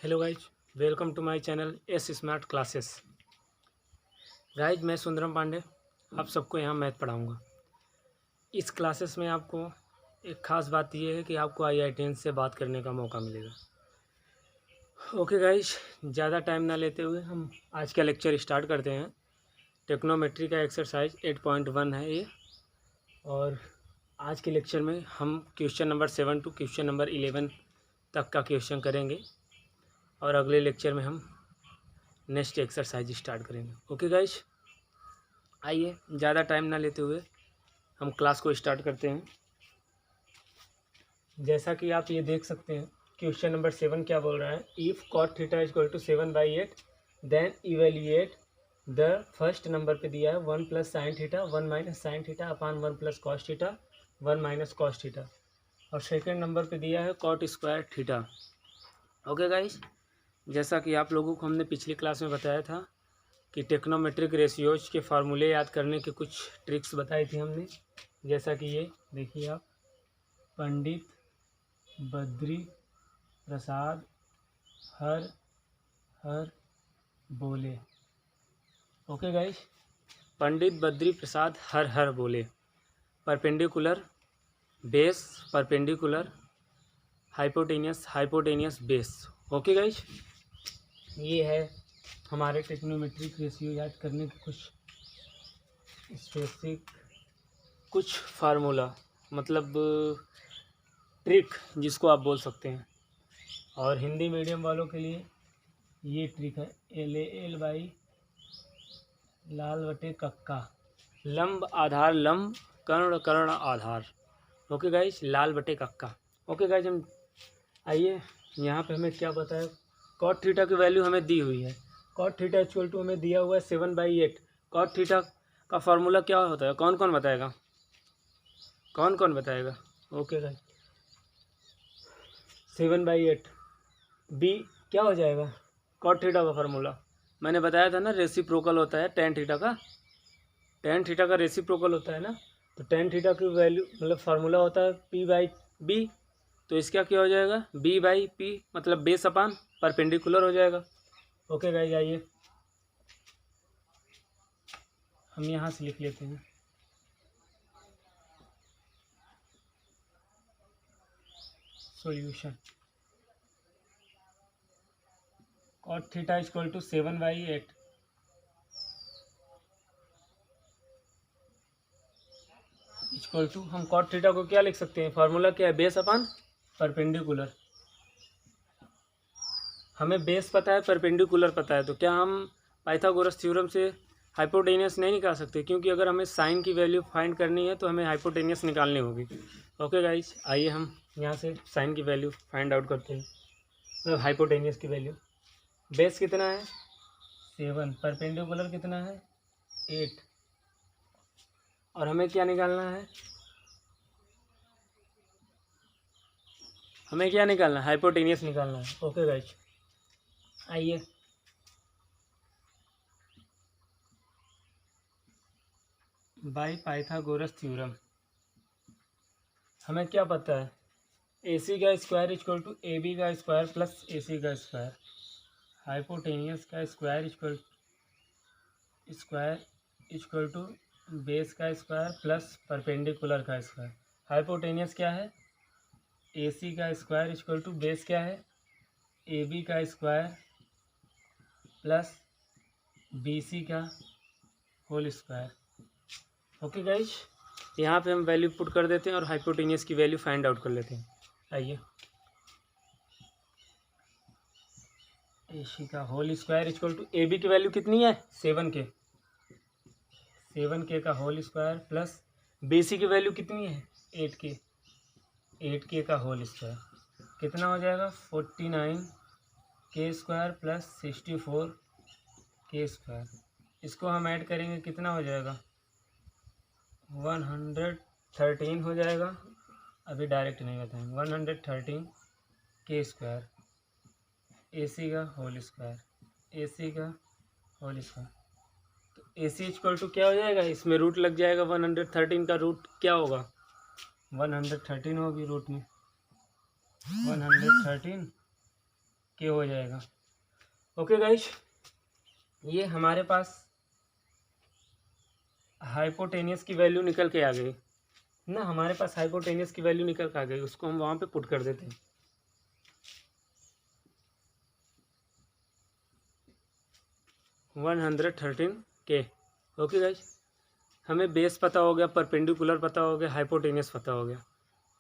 Hello guys, welcome to my channel S smart classes. Guys, मैं सुंदरम पांडे आप सबको यहाँ मैथ पढ़ाऊँगा। इस क्लासेस में आपको एक ख़ास बात यह है कि आपको IITians से बात करने का मौका मिलेगा। ओके गाइज, ज़्यादा टाइम ना लेते हुए हम आज का लेक्चर स्टार्ट करते हैं। टेक्नोमेट्री का एक्सरसाइज 8.1 है ये, और आज के लेक्चर में हम question number 7 to question number 11 तक का क्वेश्चन करेंगे, और अगले लेक्चर में हम नेक्स्ट एक्सरसाइज स्टार्ट करेंगे। ओके गाइज, आइए ज़्यादा टाइम ना लेते हुए हम क्लास को स्टार्ट करते हैं। जैसा कि आप ये देख सकते हैं, क्वेश्चन नंबर 7 क्या बोल रहा है। If cot theta is equal to 7/8 then evaluate the first number पे दिया है 1 plus sine theta 1 minus sine theta upon 1 plus cos theta 1 minus cos theta, और सेकेंड नंबर पे दिया है cot square theta. Okay guys, जैसा कि आप लोगों को हमने पिछली क्लास में बताया था कि टेक्नोमेट्रिक रेशियोज के फार्मूले याद करने के कुछ ट्रिक्स बताई थी हमने। जैसा कि ये देखिए आप, पंडित बद्री प्रसाद हर हर बोले। ओके गाइस, पंडित बद्री प्रसाद हर हर बोले। Perpendicular base, perpendicular hypotenuse, hypotenuse base. Okay guys, ये है हमारे टेक्नोमेट्रिक रेशियो याद करने के कुछ स्पेसिफिक कुछ फार्मूला, मतलब ट्रिक जिसको आप बोल सकते हैं। और हिंदी मीडियम वालों के लिए ये ट्रिक है LAL/, लाल बटे कक्का, लंब आधार लंब, कर्ण कर्ण आधार। ओके गाइज, लाल बटे कक्का। ओके गाइज, हम आइए यहाँ पे हमें क्या पता है। कॉट थीटा की वैल्यू हमें दी हुई है। कॉट थीटा इक्वल टू हमें दिया हुआ है 7/8। कॉट थीटा का फार्मूला क्या होता है, कौन कौन बताएगा, कौन कौन बताएगा। ओके गाइज, 7/8 बी क्या हो जाएगा, कॉट थीटा का फार्मूला मैंने बताया था ना, रेसिप्रोकल होता है टेन थीटा का। टेन थीटा का रेसिप्रोकल होता है ना, तो टेन थीटा की वैल्यू मतलब फार्मूला होता है P/B। तो इसका क्या हो जाएगा, B/P, मतलब बेस अपान परपेंडिकुलर हो जाएगा। ओके गाइस, आइए हम यहाँ से लिख लेते हैं। Solution, cot theta equal to 7/8 equal to, हम cot थीटा को क्या लिख सकते हैं, फार्मूला क्या है, बेस अपान परपेंडिकुलर। हमें बेस पता है, परपेंडिकुलर पता है, तो क्या हम पाइथागोरस थ्योरम से हाइपोटेनियस नहीं निकाल सकते, क्योंकि अगर हमें साइन की वैल्यू फाइंड करनी है तो हमें हाइपोटेनियस निकालनी होगी। ओके गाइज, आइए हम यहाँ से साइन की वैल्यू फाइंड आउट करते हैं, मतलब हाइपोटेनियस की वैल्यू। बेस कितना है 7, परपेंडिकुलर कितना है 8, और हमें क्या निकालना है, हमें क्या निकालना है, हाइपोटेनियस निकालना है। ओके गाइज, आइए बाय पाइथागोरस थ्योरम हमें क्या पता है, AC का स्क्वायर इक्वल टू AB का स्क्वायर प्लस AC का स्क्वायर, हाइपोटेनियस का स्क्वायर इक्वल टू बेस का स्क्वायर प्लस परपेंडिकुलर का स्क्वायर। हाइपोटेनियस क्या है, AC का स्क्वायर इक्वल टू बेस क्या है, AB का स्क्वायर प्लस BC का होल स्क्वायर। ओके गाइज, यहाँ पे हम वैल्यू पुट कर देते हैं और हाइपोटेनियस की वैल्यू फाइंड आउट कर लेते हैं। आइए, AC का whole square equal to AB की वैल्यू कितनी है 7K, 7K का होल स्क्वायर प्लस BC की वैल्यू कितनी है 8K, 8K का होल स्क्वायर कितना हो जाएगा 49K square plus 64K square. इसको हम ऐड करेंगे कितना हो जाएगा 113 हो जाएगा। अभी डायरेक्ट नहीं बताएंगे, 113K स्क्वायर, AC का होल स्क्वायर, AC का होल स्क्वायर। तो AC इक्वल टू क्या हो जाएगा, इसमें रूट लग जाएगा, 113 का रूट क्या होगा 113 होगी रूट में 113 के हो जाएगा। ओके गाइस, ये हमारे पास हाइपोटेनियस की वैल्यू निकल के आ गई ना, हमारे पास हाइपोटेनियस की वैल्यू निकल के आ गई, उसको हम वहाँ पे पुट कर देते हैं। K। ओके गाइस, हमें बेस पता हो गया, परपेंडिकुलर पता हो गया, हाइपोटेनियस पता हो गया,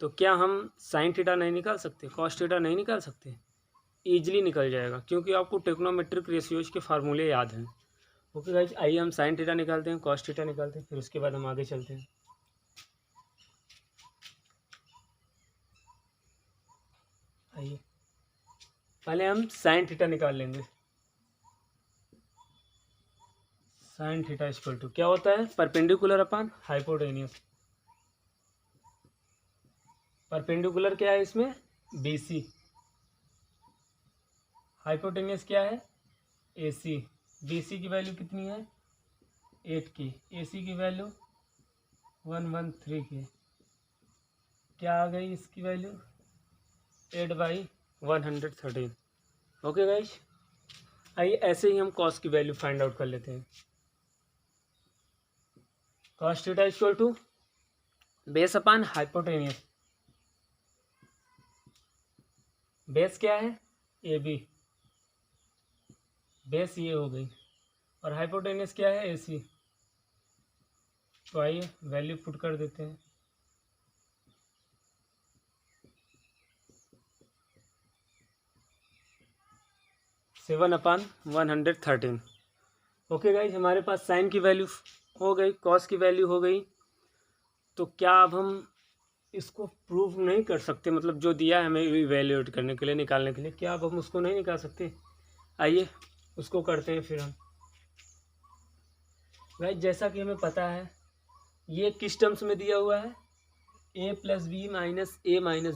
तो क्या हम साइन थीटा नहीं निकाल सकते, कॉस थीटा नहीं निकाल सकते? ईजिली निकल जाएगा, क्योंकि आपको ट्रिग्नोमेट्रिक रेशियोज के फार्मूले याद हैं। ओके गाइस, आइए हम साइन थीटा निकालते हैं, कॉस थीटा निकालते हैं, फिर उसके बाद हम आगे चलते हैं। आइए पहले हम साइन थीटा निकाल लेंगे। साइन थीटा इक्वल टू क्या होता है, परपेंडिकुलर अपान हाइपोटेनियस। परपेंडिकुलर क्या है इसमें, BC। हाइपोटेनियस क्या है, AC। BC की वैल्यू कितनी है, 8 की। AC की वैल्यू 113 की। क्या आ गई इसकी वैल्यू, 8/113। ओके गाइस, आइए ऐसे ही हम कॉस की वैल्यू फाइंड आउट कर लेते हैं। Cos theta equal to base upon hypotenuse. Base क्या है, AB। बेस ये हो गई, और हाइपोटेनियस क्या है, AC। तो आइए वैल्यू पुट कर देते हैं। Seven upon 113। ओके गाइज, हमारे पास साइन की वैल्यू हो गई, कॉस की वैल्यू हो गई, तो क्या अब हम इसको प्रूव नहीं कर सकते, मतलब जो दिया है हमें इवैल्यूएट करने के लिए, निकालने के लिए, क्या अब हम उसको नहीं निकाल सकते? आइए उसको करते हैं फिर हम। गाइज जैसा कि हमें पता है, ये किस टर्म्स में दिया हुआ है, A + B - A -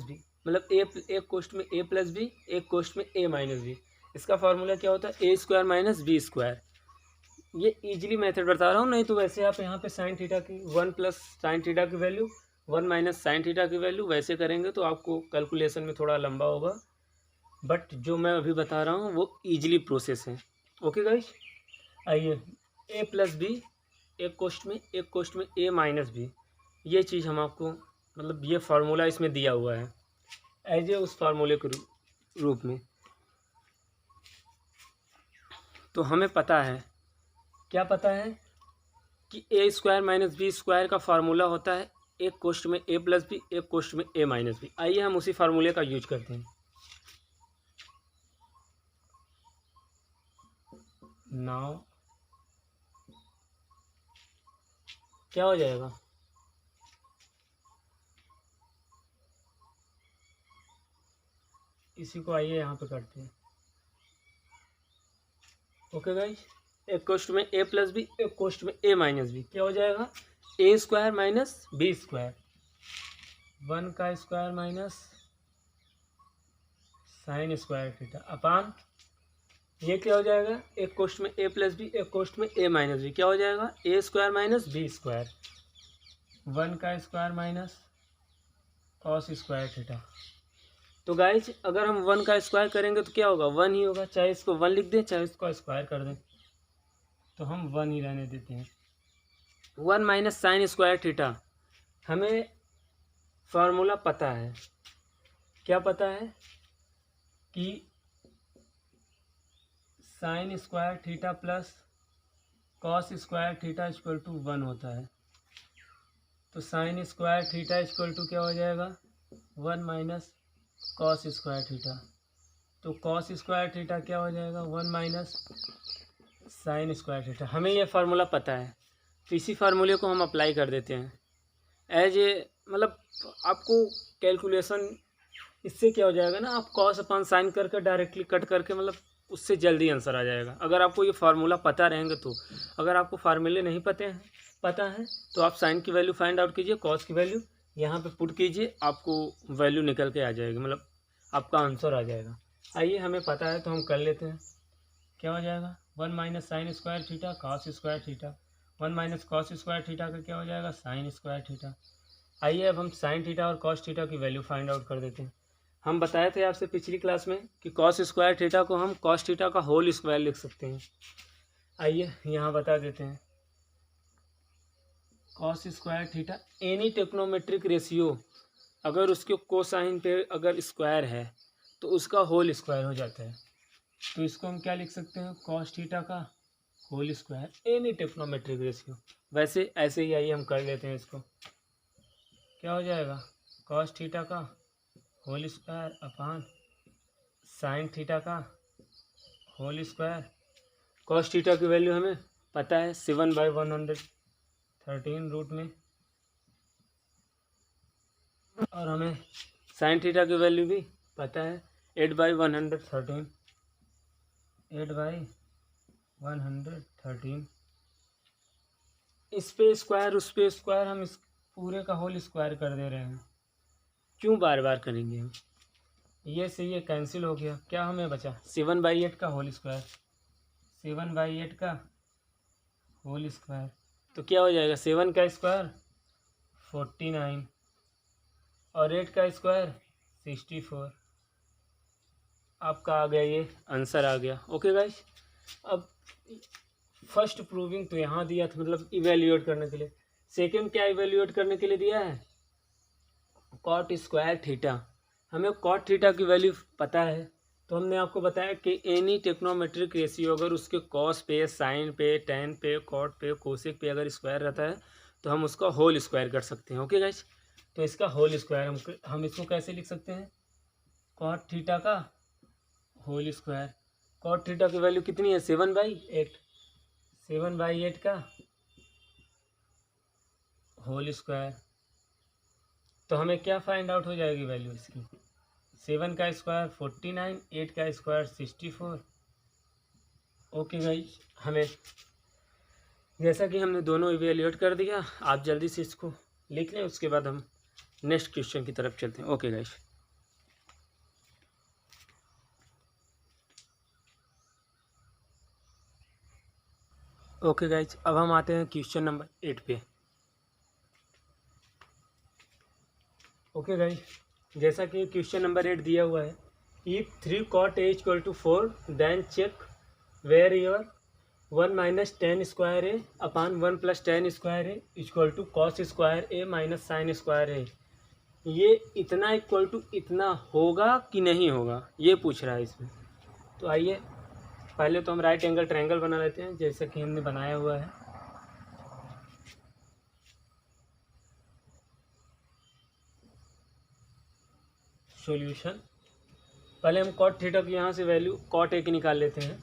B, मतलब एक कोष्ट में A + B, एक कोष्ट में A - B। इसका फार्मूला क्या होता है, A² - B²। ये इजीली मेथड बता रहा हूँ, नहीं तो वैसे आप यहाँ पे साइन थीटा की 1 + साइन थीटा की वैल्यू 1 - साइन थीटा की वैल्यू वैसे करेंगे तो आपको कैलकुलेशन में थोड़ा लंबा होगा, बट जो मैं अभी बता रहा हूँ वो इजीली प्रोसेस है। ओके गाइस, आइए A + B, एक कोष्ट में A - B, ये चीज़ हम आपको, मतलब ये फार्मूला इसमें दिया हुआ है एज ए उस फार्मूले के रूप में। तो हमें पता है, क्या पता है कि A² - B² का फार्मूला होता है एक कोष्ट में A + B, एक कोष्ट में A - B। आइए हम उसी फार्मूले का यूज करते हैं। नाउ क्या हो जाएगा, इसी को आइए यहाँ पे करते हैं। ओके गाइस, एक कोष्ट में A + B, एक कोष्ट में A - B, क्या हो जाएगा, A² - B², 1 का square minus sine square theta upon, ये क्या हो जाएगा, एक कोष्ट में A + B, एक कोष्ट में A - B, क्या हो जाएगा, A² - B², 1 का square minus cos square theta. तो गाइज अगर हम 1 का स्क्वायर करेंगे तो क्या होगा, 1 ही होगा, चाहे इसको 1 लिख दें चाहे इसको स्क्वायर कर दें, तो हम 1 ही रहने देते हैं। 1 - साइन स्क्वायर थीटा, हमें फार्मूला पता है, क्या पता है कि sine square theta plus cos square theta equal to 1 होता है। तो sine square theta equal to क्या हो जाएगा, 1 - कॉस स्क्वायर थीटा। तो कॉस स्क्वायर थीटा क्या हो जाएगा, 1 - साइन स्क्वायर थीटा। हमें ये फार्मूला पता है, तो इसी फार्मूले को हम अप्लाई कर देते हैं एज ए, मतलब आपको कैलकुलेशन, इससे क्या हो जाएगा ना, आप कॉस अपान साइन करके डायरेक्टली कट करके, मतलब उससे जल्दी आंसर आ जाएगा अगर आपको ये फार्मूला पता रहेंगे तो। अगर आपको फार्मूले नहीं पता है तो आप साइन की वैल्यू फाइंड आउट कीजिए, कॉस की वैल्यू यहाँ पे पुट कीजिए, आपको वैल्यू निकल के आ जाएगी, मतलब आपका आंसर आ जाएगा। आइए हमें पता है तो हम कर लेते हैं। क्या हो जाएगा, 1 - sine square theta cos square theta, 1 - cos square theta का क्या हो जाएगा, साइन स्क्वायर थीटा। आइए अब हम साइन थीटा और कॉस थीटा की वैल्यू फाइंड आउट कर देते हैं। हम बताए थे आपसे पिछली क्लास में कि कॉस स्क्वायर थीटा को हम कॉस थीटा का होल स्क्वायर लिख सकते हैं। आइए यहाँ बता देते हैं। Cos square theta any trigonometric ratio अगर उसके कोसाइन पे अगर स्क्वायर है तो उसका होल स्क्वायर हो जाता है। तो इसको हम क्या लिख सकते हैं, कॉस थीटा का whole square any trigonometric ratio. वैसे ऐसे ही आइए हम कर लेते हैं इसको। क्या हो जाएगा, कॉस थीटा का whole square upon sine theta का होल स्क्वायर। कॉस थीटा की वैल्यू हमें पता है 7/113 रूट में, और हमें साइन थीटा की वैल्यू भी पता है 8/113। 8/113 इस पे स्क्वायर उस पे स्क्वायर, हम इस पूरे का होल स्क्वायर कर दे रहे हैं। क्यों बार बार करेंगे हम, ये से ये कैंसिल हो गया। क्या हमें बचा 7/8 का होल स्क्वायर। 7/8 का होल स्क्वायर तो क्या हो जाएगा, 7 का स्क्वायर 49 और 8 का स्क्वायर 64। आपका आ गया, ये आंसर आ गया। ओके गाइस, अब फर्स्ट प्रूविंग तो यहाँ दिया था, मतलब इवेल्यूएट करने के लिए। सेकंड क्या इवेल्यूएट करने के लिए दिया है, कॉट स्क्वायर थीटा। हमें कॉट थीटा की वैल्यू पता है, तो हमने आपको बताया कि एनी टेक्नोमेट्रिक रेशियो अगर उसके कॉस पे, साइन पे, टेन पे, कॉट पे, कोसेक पे अगर स्क्वायर रहता है तो हम उसका होल स्क्वायर कर सकते हैं। ओके गाइस, तो इसका होल स्क्वायर हम इसको कैसे लिख सकते हैं, कॉट थीटा का होल स्क्वायर। कॉट थीटा की वैल्यू कितनी है, 7/8। 7/8 का होल स्क्वायर, तो हमें क्या फाइंड आउट हो जाएगी वैल्यू इसकी, 7 का स्क्वायर 49, 8 का स्क्वायर 64। ओके गाइस, हमें जैसा कि हमने दोनों इवेल्यूएट कर दिया, आप जल्दी से इसको लिख लें, उसके बाद हम नेक्स्ट क्वेश्चन की तरफ चलते हैं। ओके गाइस, ओके गाइस, अब हम आते हैं क्वेश्चन नंबर 8 पे। ओके गाइस, जैसा कि क्वेश्चन नंबर 8 दिया हुआ है, if 3 cot a = 4 then check where your 1 - tan square A upon 1 + tan square A equal to cos square A minus sine square A. ये इतना इक्वल टू इतना होगा कि नहीं होगा, ये पूछ रहा है इसमें। तो आइए पहले तो हम राइट एंगल ट्रायंगल बना लेते हैं, जैसा कि हमने बनाया हुआ है। सॉल्यूशन, पहले हम कॉट थीटा की यहाँ से वैल्यू कॉट ए की निकाल लेते हैं।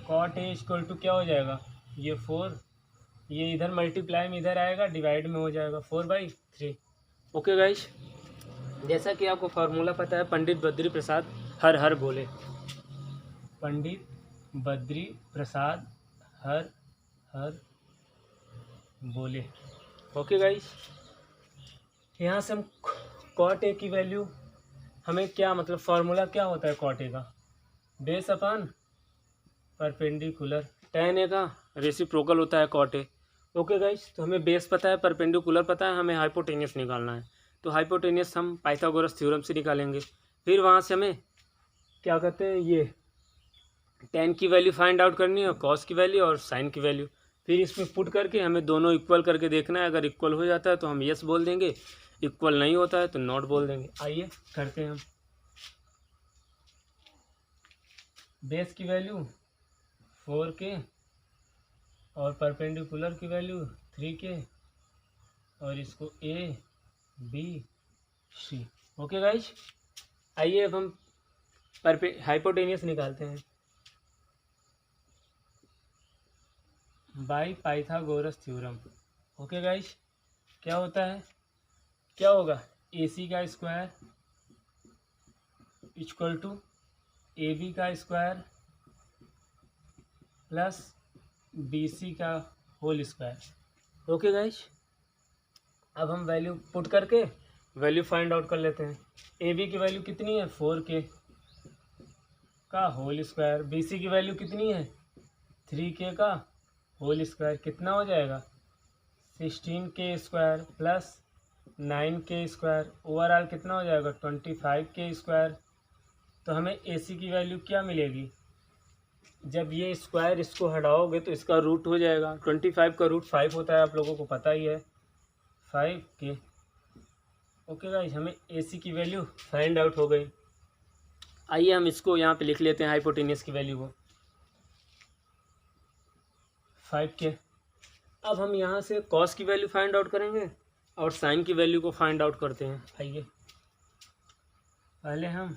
कॉट ए इक्वल टू क्या हो जाएगा, ये 4, ये इधर मल्टीप्लाई में इधर आएगा, डिवाइड में हो जाएगा 4/3। ओके गाइस, जैसा कि आपको फार्मूला पता है, पंडित बद्री प्रसाद हर हर बोले। पंडित बद्री प्रसाद हर हर बोले। ओके गाइस, यहाँ से हम कॉट ए की वैल्यू, हमें क्या मतलब फार्मूला क्या होता है कॉट ए का, बेस अपान परपेंडिकुलर। tan ए का रेसिप्रोकल होता है कॉट ए। ओके गाइस, तो हमें बेस पता है, परपेंडिकुलर पता है, हमें हाइपोटेनियस निकालना है। तो हाइपोटेनियस हम पाइथागोरस थ्योरम से निकालेंगे। फिर वहाँ से हमें क्या कहते हैं, ये tan की वैल्यू फाइंड आउट करनी है, कॉस की वैल्यू और साइन की वैल्यू। फिर इसमें पुट करके हमें दोनों इक्वल करके देखना है। अगर इक्वल हो जाता है तो हम यस बोल देंगे, इक्वल नहीं होता है तो नॉट बोल देंगे। आइए करते हैं हम। बेस की वैल्यू 4k और परपेंडिकुलर की वैल्यू 3k और इसको ABC। ओके गाइस, आइए अब हम हाइपोटेनियस निकालते हैं by Pythagoras theorem. Okay guys, क्या होता है, क्या होगा, AC का स्क्वायर इक्वल टू AB का स्क्वायर प्लस BC का होल स्क्वायर। ओके गाइस, अब हम वैल्यू पुट करके वैल्यू फाइंड आउट कर लेते हैं। AB की वैल्यू कितनी है, 4k का होल स्क्वायर। BC की वैल्यू कितनी है, 3k का होल स्क्वायर। कितना हो जाएगा, 16k square plus 9k², overall कितना हो जाएगा 25k²। तो हमें AC की वैल्यू क्या मिलेगी, जब ये स्क्वायर इसको हटाओगे तो इसका रूट हो जाएगा। 25 का रूट 5 होता है, आप लोगों को पता ही है, 5k। ओके गाइस, हमें AC की वैल्यू फाइंड आउट हो गई। आइए हम इसको यहाँ पे लिख लेते हैं, हाइपोटेनियस की वैल्यू को 5k। अब हम यहाँ से कॉस की वैल्यू फाइंड आउट करेंगे और साइन की वैल्यू को फाइंड आउट करते हैं। आइए पहले हम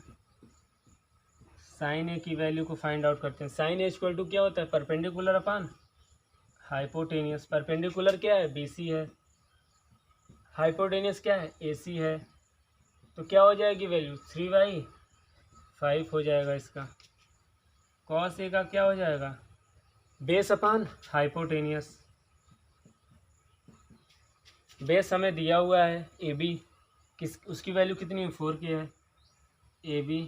साइन ए की वैल्यू को फाइंड आउट करते हैं। साइन ए इक्वल टू क्या होता है, परपेंडिकुलर अपान हाइपोटेनियस। परपेंडिकुलर क्या है, BC है, हाइपोटेनियस क्या है, AC है। तो क्या हो जाएगी वैल्यू 3/5 हो जाएगा इसका। कॉस ए का क्या हो जाएगा, बेस अपान हाइपोटेनियस। बेस हमें दिया हुआ है AB, उसकी वैल्यू कितनी है, 4k है। AB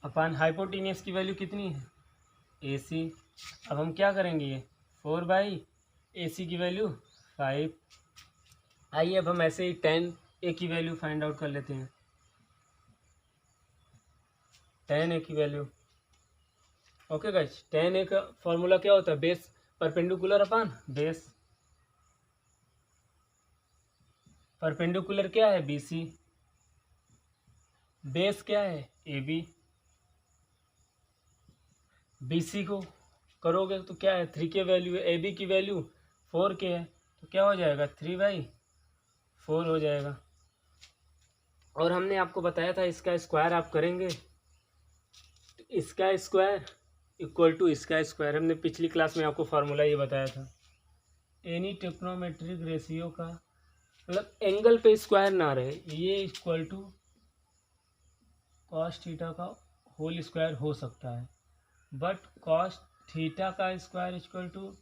अपान हाइपोटेनियस की वैल्यू कितनी है, AC। अब हम क्या करेंगे, ये 4/AC की वैल्यू 5। आइए अब हम ऐसे ही tan A की वैल्यू फाइंड आउट कर लेते हैं। tan A की value, okay guys, tan A का फॉर्मूला क्या होता है, base perpendicular upon base. Perpendicular क्या है, BC, बेस क्या है, AB। BC को करोगे तो क्या है, 3k वैल्यू है, AB की वैल्यू 4k है, तो क्या हो जाएगा 3/4 हो जाएगा। और हमने आपको बताया था इसका स्क्वायर आप करेंगे तो इसका स्क्वायर इक्वल टू इसका स्क्वायर। हमने पिछली क्लास में आपको फार्मूला ये बताया था। एनी ट्रिग्नोमेट्रिक रेशियो का मतलब एंगल पे स्क्वायर ना रहे, ये इक्वल टू कॉस थीटा का होल स्क्वायर हो सकता है, बट कॉस थीटा का square equal to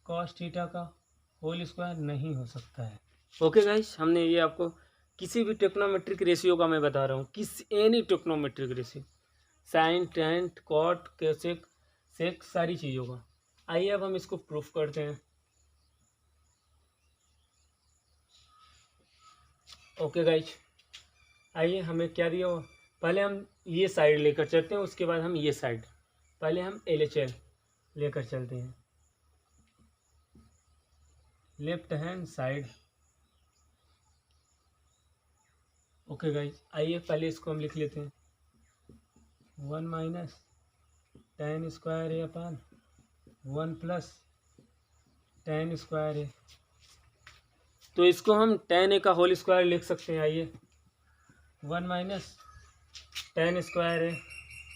cos theta का होल स्क्वायर नहीं हो सकता है। ओके गाइस, हमने ये आपको किसी भी ट्रिग्नोमेट्रिक रेशियो का मैं बता रहा हूँ, किस any trigonometric ratio, sine tan cot cosec sec सारी चीज़ों का। आइए अब हम इसको प्रूफ करते हैं। ओके गाइस, आइए हमें क्या दिया हुआ, पहले हम ये साइड लेकर चलते हैं, उसके बाद हम ये साइड, पहले हम LHL लेकर चलते हैं, left hand side. Okay guys, आइए पहले इसको हम लिख लेते हैं 1 - tan square A upon 1 + tan square A। तो इसको हम tan A का होल स्क्वायर लिख सकते हैं। आइए 1 - tan square A,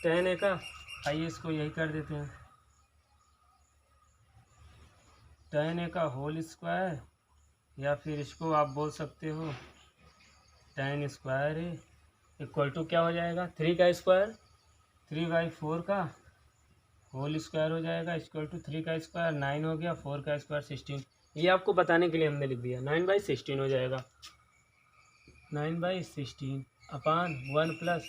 tan A का, आइए इसको यही कर देते हैं, tan A का होल स्क्वायर, या फिर इसको आप बोल सकते हो tan square A equal to क्या हो जाएगा, 3 का स्क्वायर 3/4 का होल स्क्वायर हो जाएगा इक्वल टू 3 का स्क्वायर 9 हो गया, 4 का स्क्वायर 16। ये आपको बताने के लिए हमने लिख दिया, 9/16 हो जाएगा, 9/16 अपान 1 +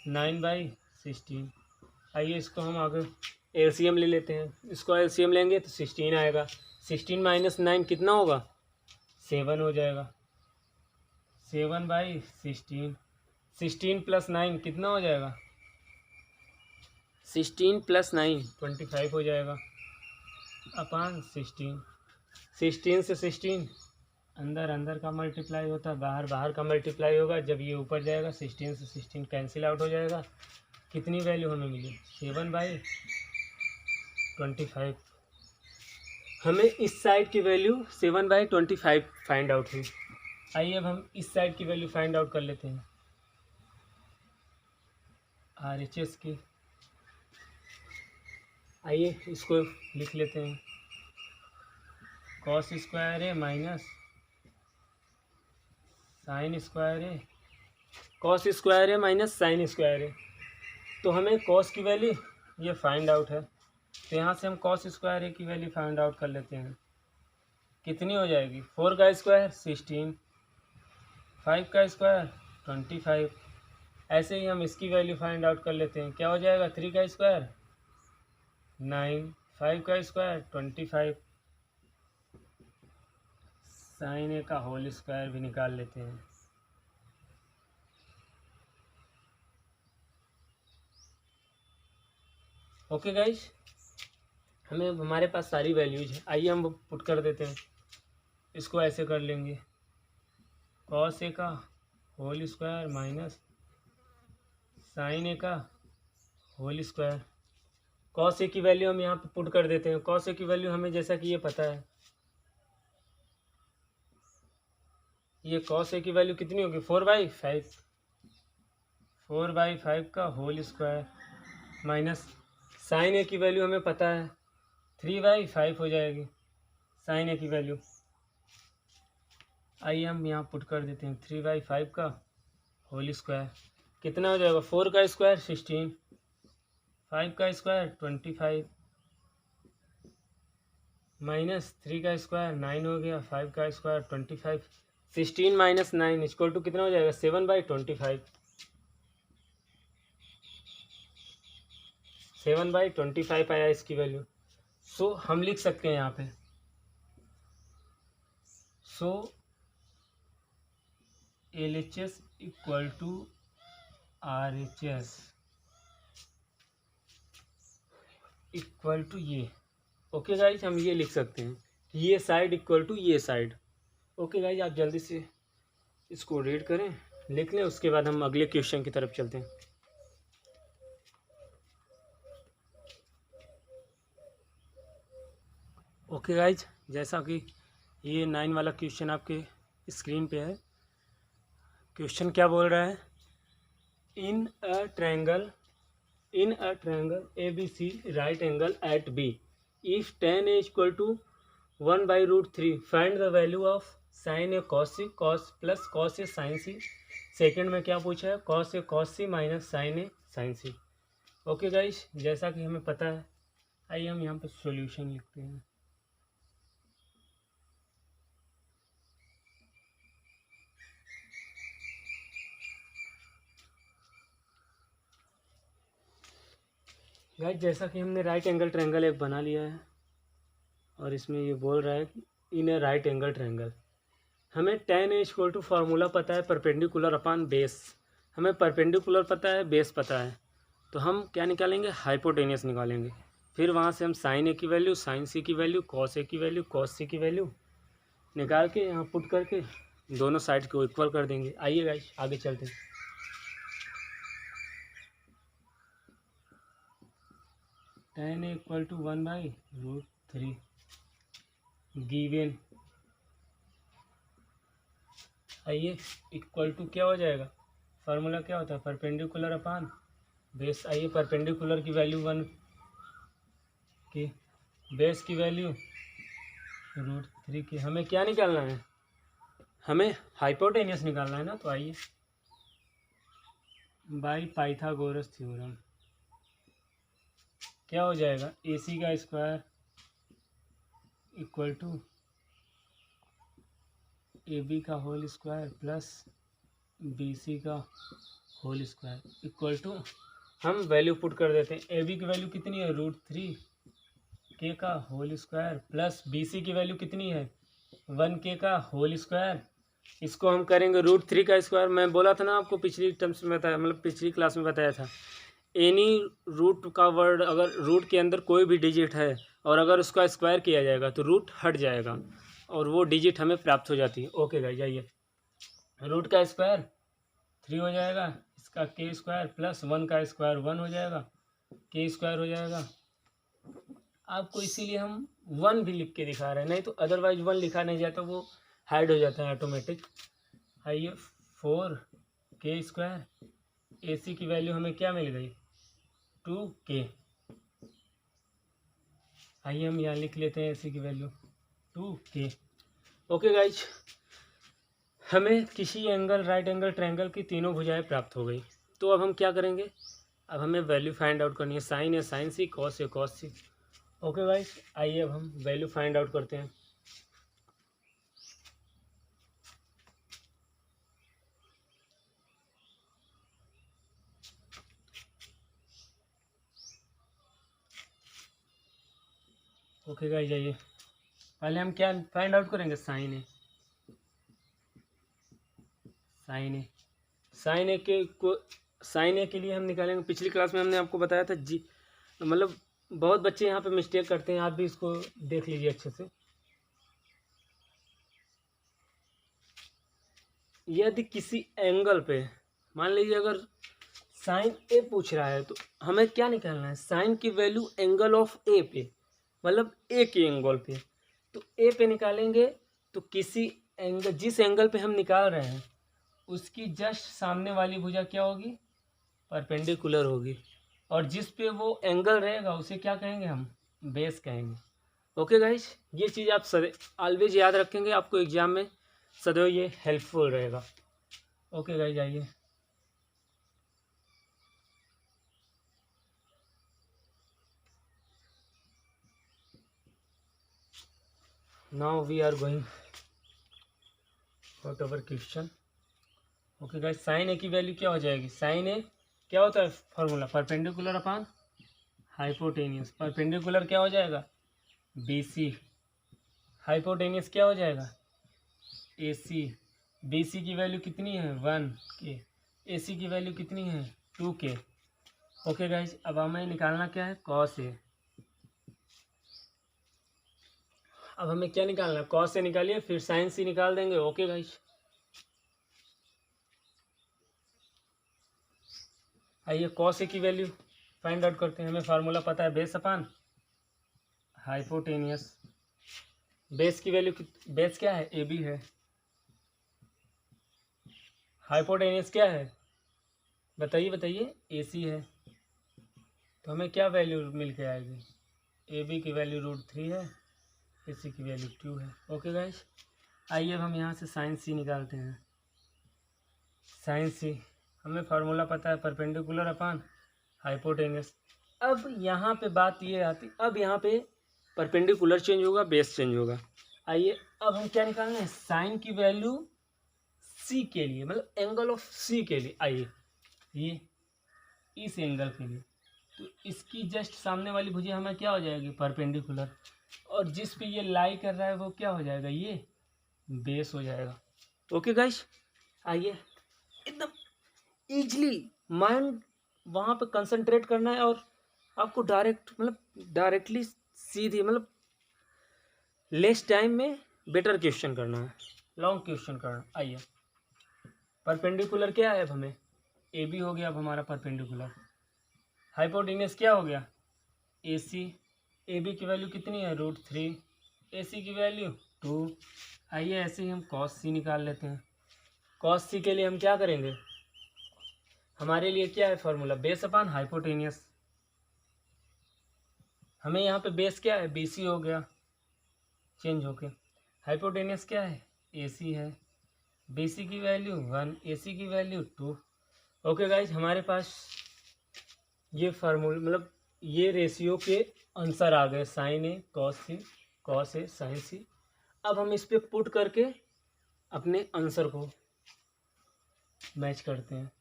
9/16। आइए इसको हम आगे LCM ले लेते हैं, इसको LCM लेंगे तो 16 आएगा, 16 - 9 कितना होगा, 7 हो जाएगा, 7/16। 16 + 9 कितना हो जाएगा, 16 + 9 25 हो जाएगा, अपान 16। 16 से 16 अंदर अंदर का मल्टीप्लाई होता है, बाहर बाहर का मल्टीप्लाई होगा, जब ये ऊपर जाएगा 16 से 16 कैंसिल आउट हो जाएगा। कितनी वैल्यू हमें मिली, 7/25। हमें इस साइड की वैल्यू 7/25 फाइंड आउट हुई। आइए अब हम इस साइड की वैल्यू फाइंड आउट कर लेते हैं, RHS की। आइए इसको लिख लेते हैं, cos square A minus sine square A, cos square A minus sine square A। तो हमें कॉस की वैल्यू ये फाइंड आउट है, तो यहाँ से हम कॉस स्क्वायर A की वैल्यू फाइंड आउट कर लेते हैं। कितनी हो जाएगी, 4 का स्क्वायर 16, 5 का स्क्वायर 25। ऐसे ही हम इसकी वैल्यू फाइंड आउट कर लेते हैं, क्या हो जाएगा, 3 का स्क्वायर 9, 5 का स्क्वायर 25, साइन ए का होल स्क्वायर भी निकाल लेते हैं। ओके गाइज, हमें हमारे पास सारी वैल्यूज है, आइए हम पुट कर देते हैं। इसको ऐसे कर लेंगे, कॉस ए का होल स्क्वायर माइनस साइन ए का होल स्क्वायर। कॉस ए की वैल्यू हम यहाँ पे पुट कर देते हैं। कॉस ए की वैल्यू हमें जैसा कि ये पता है, ये कॉस ए की वैल्यू कितनी होगी 4/5। 4/5 का whole square minus sine A की वैल्यू हमें पता है 3/5 हो जाएगी साइन ए की वैल्यू। आइए हम यहाँ पुट कर देते हैं 3/5 का होल स्क्वायर कितना हो जाएगा, 4 का स्क्वायर 16, 5 का स्क्वायर 25 माइनस 3 का स्क्वायर 9 हो गया, 5 का स्क्वायर 25, 16 माइनस 9 इक्वल टू कितना हो जाएगा 7/25। 7/25 आया इसकी वैल्यू। सो हम लिख सकते हैं यहाँ पे, so LHS equal to RHS equal to ये। ओके गाइज, हम ये लिख सकते हैं कि ये साइड इक्वल टू ये साइड। ओके गाइज, आप जल्दी से इसको रीड करें, लिख लें, उसके बाद हम अगले क्वेश्चन की तरफ चलते हैं। ओके गाइज, जैसा कि ये 9 वाला क्वेश्चन आपके स्क्रीन पे है। क्वेश्चन क्या बोल रहा है, in a triangle ABC right angle at B if tan A equal to 1/√3 find the value of sine A cos C cos plus cos A sine C। Second में क्या पूछा है, cos A cos C minus sine A sine C। Okay guys, जैसा कि हमें पता है, आइए हम यहाँ पे सॉल्यूशन लिखते हैं। गाइज, जैसा कि हमने राइट एंगल ट्रायंगल एक बना लिया है और इसमें ये बोल रहा है कि in a right angle triangle, हमें tan A equal to formula पता है परपेंडिकुलर अपान बेस। हमें परपेंडिकुलर पता है, बेस पता है, तो हम क्या निकालेंगे, हाइपोटेनियस निकालेंगे। फिर वहाँ से हम साइन ए की वैल्यू, साइन सी की वैल्यू, कॉस ए की वैल्यू, कॉस सी की वैल्यू निकाल के यहाँ पुट करके दोनों साइड को इक्वल कर देंगे। आइए गाइज, आगे चलते हैं। tan A equal to 1/√3 given, आइए इक्वल टू क्या हो जाएगा, फार्मूला क्या होता है परपेंडिकुलर अपान बेस। आइए परपेंडिकुलर की वैल्यू 1 की, बेस की वैल्यू √3 की। हमें क्या निकालना है, हमें हाइपोटेनियस निकालना है ना। तो आइए, बाय पाइथागोरस थ्योरम क्या हो जाएगा, AC का स्क्वायर इक्वल टू AB का होल स्क्वायर प्लस BC का होल स्क्वायर इक्वल टू, हम वैल्यू पुट कर देते हैं। AB की वैल्यू कितनी है √3 K का होल स्क्वायर प्लस BC की वैल्यू कितनी है 1K का होल स्क्वायर। इसको हम करेंगे √3 का स्क्वायर। मैं बोला था ना आपको, पिछली टर्म्स में बताया, मतलब पिछली क्लास में बताया था, एनी रूट का वर्ड अगर रूट के अंदर कोई भी डिजिट है और अगर उसका स्क्वायर किया जाएगा तो रूट हट जाएगा और वो डिजिट हमें प्राप्त हो जाती है। ओके गाइस, जाइए, रूट का स्क्वायर 3 हो जाएगा, इसका K स्क्वायर प्लस 1 का स्क्वायर 1 हो जाएगा, K स्क्वायर हो जाएगा। आपको इसीलिए हम 1 भी लिख के दिखा रहे हैं, नहीं तो अदरवाइज 1 लिखा नहीं जाता, वो हाइड हो जाता है ऑटोमेटिक। आइए 4K स्क्वायर, AC की वैल्यू हमें क्या मिल गई 2K। आइए हम यहाँ लिख लेते हैं AC की वैल्यू 2K। ओके गाइज, हमें किसी एंगल राइट एंगल ट्रायंगल की तीनों भुजाएं प्राप्त हो गई। तो अब हम क्या करेंगे, अब हमें वैल्यू फाइंड आउट करनी है, साइन है साइन सी, कॉस है कॉस सी। ओके गाइज, आइए अब हम वैल्यू फाइंड आउट करते हैं। ओके गाइज, आइए पहले हम क्या फाइंड आउट करेंगे, साइन है। साइन ए, साइन ए के लिए हम निकालेंगे। पिछली क्लास में हमने आपको बताया था जी, मतलब बहुत बच्चे यहाँ पे मिस्टेक करते हैं, आप भी इसको देख लीजिए अच्छे से। यदि किसी एंगल पे मान लीजिए अगर साइन ए पूछ रहा है तो हमें क्या निकालना है, साइन की वैल्यू एंगल ऑफ ए पे, मतलब ए के एंगल पे। तो ए पे निकालेंगे तो किसी एंगल, जिस एंगल पे हम निकाल रहे हैं उसकी जस्ट सामने वाली भुजा क्या होगी, परपेंडिकुलर होगी, और जिस पे वो एंगल रहेगा उसे क्या कहेंगे हम, बेस कहेंगे। ओके गाइस, ये चीज़ आप ऑलवेज याद रखेंगे, आपको एग्जाम में सदैव ये हेल्पफुल रहेगा। ओके गाइस, आइए now we are going for our question. Okay guys, sine A की वैल्यू क्या हो जाएगी, साइन ए क्या होता है formula, perpendicular upon hypotenuse. Perpendicular क्या हो जाएगा, बी सी, हाइपोटेनियस क्या हो जाएगा, ए सी। बी सी की वैल्यू कितनी है 1 के, ए सी की वैल्यू कितनी है 2 के। ओके गाइज, अब हमें निकालना क्या है, कॉस ए। अब हमें क्या निकालना है, कॉस ए निकालिए, फिर साइन सी निकाल देंगे। ओके गाइज, आइए कॉस ए की वैल्यू फाइंड आउट करते हैं। हमें फार्मूला पता है, बेस अपान हाइपोटेनियस। बेस की वैल्यू, बेस क्या है, ए बी है। हाइपोटेनियस क्या है, बताइए बताइए, ए सी है। तो हमें क्या वैल्यू मिल के आएगी, ए बी की वैल्यू √3 है, ए सी की वैल्यू 2 है। ओके गाइज, आइए अब हम यहाँ से साइन सी निकालते हैं। साइन सी, हमें फार्मूला पता है, परपेंडिकुलर अपान हाइपोटेनियस। अब यहाँ पे बात ये आती, अब यहाँ पे परपेंडिकुलर चेंज होगा, बेस चेंज होगा। आइए अब हम क्या निकालना है, साइन की वैल्यू सी के लिए, मतलब एंगल ऑफ सी के लिए। आइए ये इस एंगल के लिए, तो इसकी जस्ट सामने वाली भुजा हमें क्या हो जाएगी, परपेंडिकुलर, और जिस पे ये लाई कर रहा है वो क्या हो जाएगा, ये बेस हो जाएगा। ओके गाइस, आइए एकदम इजली माइंड वहाँ पे कंसंट्रेट करना है, और आपको डायरेक्ट, मतलब डायरेक्टली सीधी, मतलब लेस टाइम में बेटर क्वेश्चन करना है, लॉन्ग क्वेश्चन करना। आइए परपेंडिकुलर क्या है, अब हमें ए बी हो गया, अब हमारा परपेंडिकुलर। हाइपोटेनियस क्या हो गया, ए सी। ए बी की वैल्यू कितनी है, √3, ए सी की वैल्यू 2। आइए ऐसे ही हम कॉस सी निकाल लेते हैं। कॉस सी के लिए हम क्या करेंगे, हमारे लिए क्या है फॉर्मूला, बेस अपान हाइपोटेनियस। हमें यहाँ पे बेस क्या है, बी सी हो गया चेंज होके, हाइपोटेनियस क्या है, ए सी है। बी सी की वैल्यू 1, ए सी की वैल्यू 2। ओके गाइज, हमारे पास ये फार्मूला, मतलब ये रेशियो के आंसर आ गए, sign A cos C, cos A sign सी। अब हम इस पे पुट करके अपने आंसर को मैच करते हैं।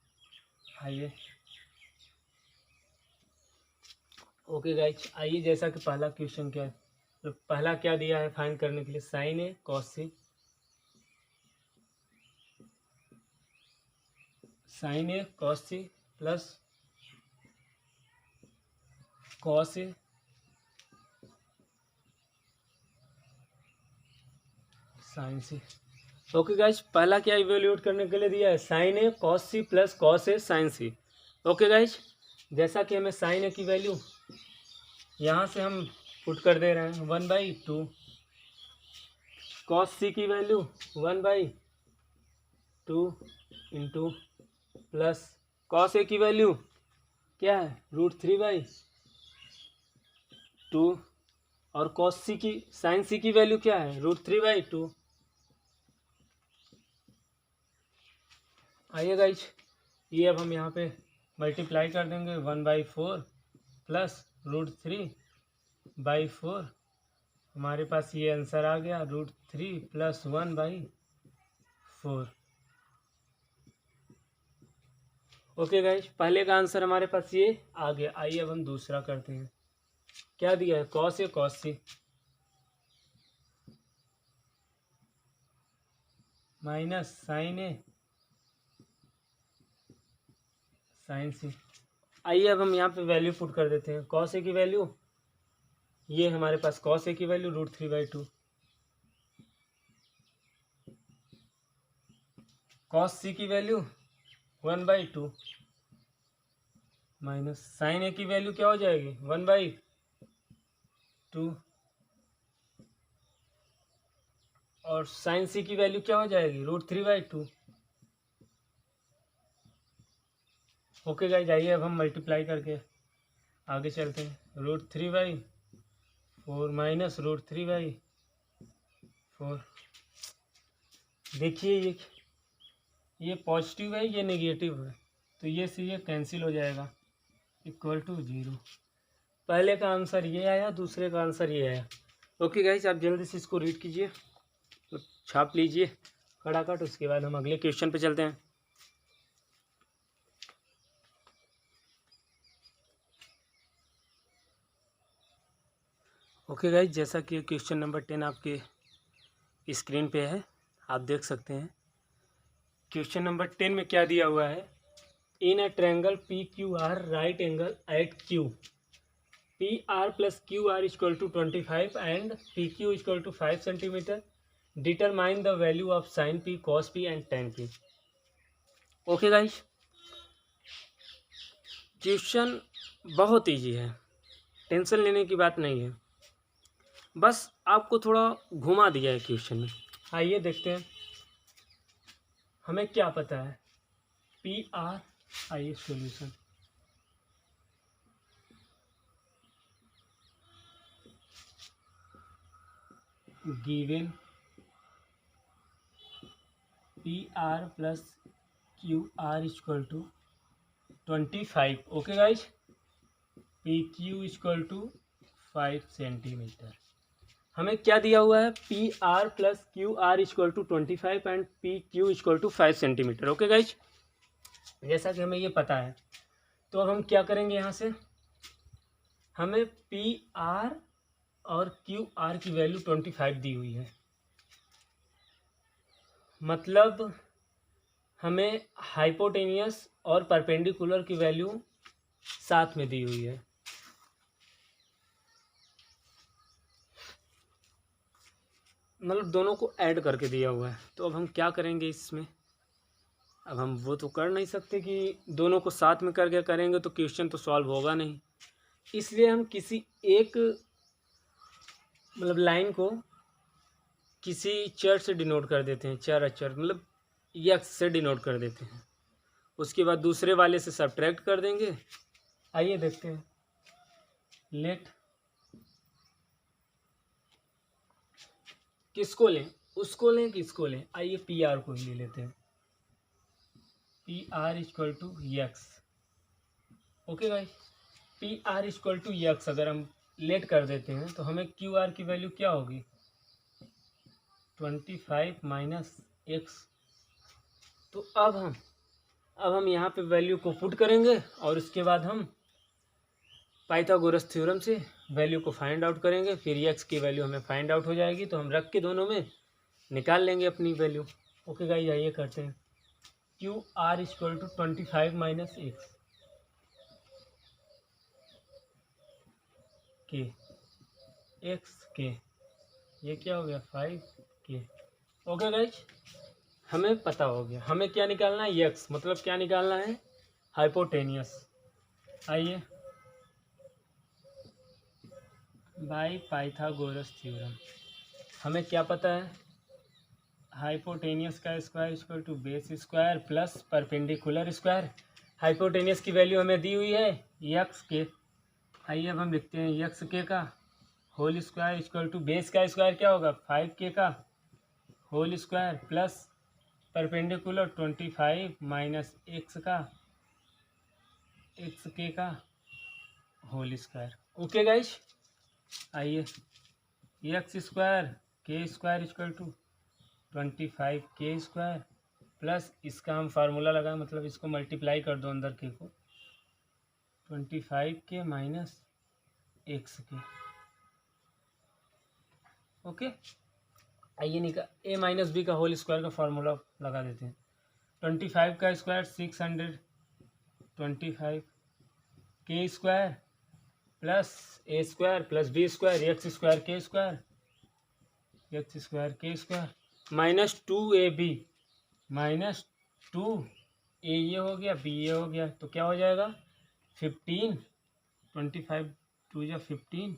आइए ओके गाइज, आइए जैसा कि पहला क्वेश्चन क्या है, तो पहला क्या दिया है फाइंड करने के लिए, sign A cos C. Sign A cos C plus cos A sign C. Okay guys, पहला क्या इवेल्यूएट करने के लिए दिया है, sign A cos C plus cos A sign C. Okay guys, जैसा कि हमें साइन ए की वैल्यू यहाँ से हम पुट कर दे रहे हैं 1/2, कॉस सी की वैल्यू 1/2 इंटू प्लस कॉस ए की वैल्यू क्या है, √3/2, और कॉस सी की, साइन सी की वैल्यू क्या है, √3/2। आइए गाइज, ये अब हम यहाँ पे मल्टीप्लाई कर देंगे, 1/4 प्लस √3/4। हमारे पास ये आंसर आ गया, √3 प्लस 1/4। ओके गाइज, पहले का आंसर हमारे पास ये आ गया। आइए अब हम दूसरा करते हैं। क्या दिया है, cos A cos C minus sine A sign सी। आइए अब हम यहाँ पे वैल्यू पुट कर देते हैं। कॉस ए की वैल्यू, ये हमारे पास कॉस ए की वैल्यू √3/2, कॉस सी की वैल्यू 1/2 माइनस साइन ए की वैल्यू क्या हो जाएगी 1/2 और साइन सी की वैल्यू क्या हो जाएगी √3/2। ओके गाइस, आइए अब हम मल्टीप्लाई करके आगे चलते हैं। √3/4 माइनस √3/4। देखिए ये पॉजिटिव है, ये नेगेटिव है, तो ये से ये कैंसिल हो जाएगा, इक्वल टू 0। पहले का आंसर ये आया, दूसरे का आंसर ये आया। ओके गाइस, आप जल्दी से इसको रीड कीजिए, तो छाप लीजिए खड़ाखट। उसके बाद हम अगले क्वेश्चन पे चलते हैं। ओके गाइस, जैसा कि क्वेश्चन नंबर 10 आपके स्क्रीन पे है, आप देख सकते हैं। क्वेश्चन नंबर 10 में क्या दिया हुआ है, in a triangle PQR right angle at Q, PR + QR = 25 and PQ = 5 cm, determine the value of sin P, cos P and tan P। Okay guys, question बहुत इजी है, टेंशन लेने की बात नहीं है, बस आपको थोड़ा घुमा दिया है क्वेश्चन में। आइए देखते हैं हमें क्या पता है। PR, आइए solution, given PR + QR = 25। Okay guys, PQ = 5 centimetre. हमें क्या दिया हुआ है, PR + QR = 25 and PQ = 5 centimetre. Okay guys, जैसा कि हमें ये पता है, तो अब हम क्या करेंगे, यहाँ से हमें PR और QR की वैल्यू 25 दी हुई है, मतलब हमें हाइपोटेनियस और परपेंडिकुलर की वैल्यू साथ में दी हुई है। मतलब दोनों को ऐड करके दिया हुआ है। तो अब हम क्या करेंगे इसमें, अब हम वो तो कर नहीं सकते कि दोनों को साथ में करके करेंगे तो क्वेश्चन तो सॉल्व होगा नहीं, इसलिए हम किसी एक मतलब लाइन को किसी चर से डिनोट कर देते हैं, चर अचर मतलब यक्स से डिनोट कर देते हैं। उसके बाद दूसरे वाले से सब्ट्रैक्ट कर देंगे। आइए देखते हैं, लेट किसको लें, उसको लें किसको लें, आइए PR को ही ले लेते हैं, PR = यक्स। ओके भाई, PR = यक्स अगर हम लेट कर देते हैं तो हमें QR की वैल्यू क्या होगी 25 माइनस x। तो अब हम यहाँ पे वैल्यू को पुट करेंगे और उसके बाद हम पाइथागोरस थ्योरम से वैल्यू को फाइंड आउट करेंगे, फिर x की वैल्यू हमें फाइंड आउट हो जाएगी, तो हम रख के दोनों में निकाल लेंगे अपनी वैल्यू। ओके गाइस, आइए करते हैं। QR = 25 माइनस x के x के, ये क्या हो गया 5 के। ओके गाइस, हमें पता हो गया हमें क्या निकालना है, x मतलब क्या निकालना है, हाइपोटेनियस। आइए, बाय पाइथागोरस थ्योरम हमें क्या पता है, हाइपोटेनियस का square = base square plus perpendicular square. Hypotenuse की वैल्यू हमें दी हुई है यक्स के। आइए अब हम लिखते हैं यक्स के का होल स्क्वायर = बेस का स्क्वायर क्या होगा 5k का whole square plus perpendicular 25 minus x का होल स्क्वायर। ओके गाइस, आइए एक्स स्क्वायर के स्क्वायर = 25k² प्लस इसका हम फार्मूला लगाएं, मतलब इसको मल्टीप्लाई कर दो अंदर के को 25k माइनस x के। ओके, आइए निकाल a माइनस बी का होल स्क्वायर का फार्मूला लगा देते हैं। 25 का स्क्वायर 25 के square plus A square plus B square X square के square minus 2ab minus 2a ये हो गया b ये हो गया, तो क्या हो जाएगा 15 25 2 या 15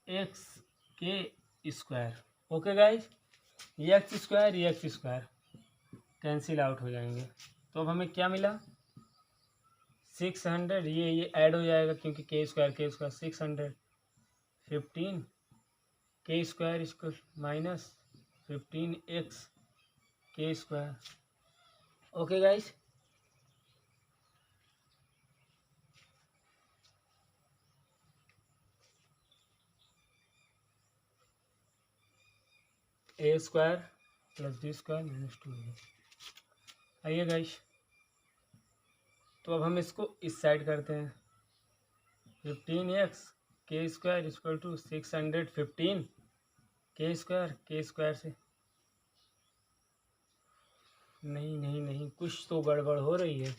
एक्स के स्क्वायर। ओके गाइज, ये एक्स स्क्वायर कैंसिल आउट हो जाएंगे। तो अब हमें क्या मिला 600, ये ऐड हो जाएगा क्योंकि के स्क्वायर 600 15 के स्क्वायर माइनस 15 एक्स के square. Okay guys, A square plus B square minus 2। आइए गाइज, तो अब हम इसको इस साइड करते हैं 15x के स्क्वायर इक्वल टू 615 के स्क्वायर से नहीं कुछ तो गड़बड़ हो रही है।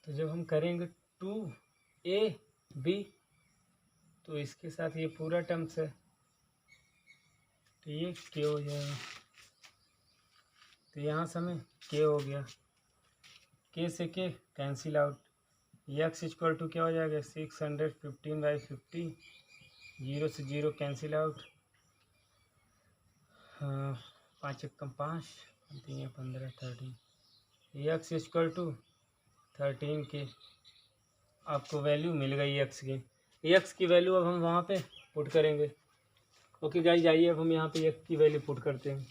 तो जब हम करेंगे 2ab तो इसके साथ ये पूरा टर्म्स है, तो ये के हो जाएगा, तो यहाँ से हमें के हो गया, के से के cancel out, x equal to क्या हो जाएगा 615/50, 0 से 0 cancel out, 5 Ekam 5 3 15 13, x equal to 13 के। आपको वैल्यू मिल गई एक्स की, एक्स की वैल्यू अब हम वहाँ पे पुट करेंगे। ओके गाइस, आइए अब हम यहाँ पे एक्स की वैल्यू पुट करते हैं।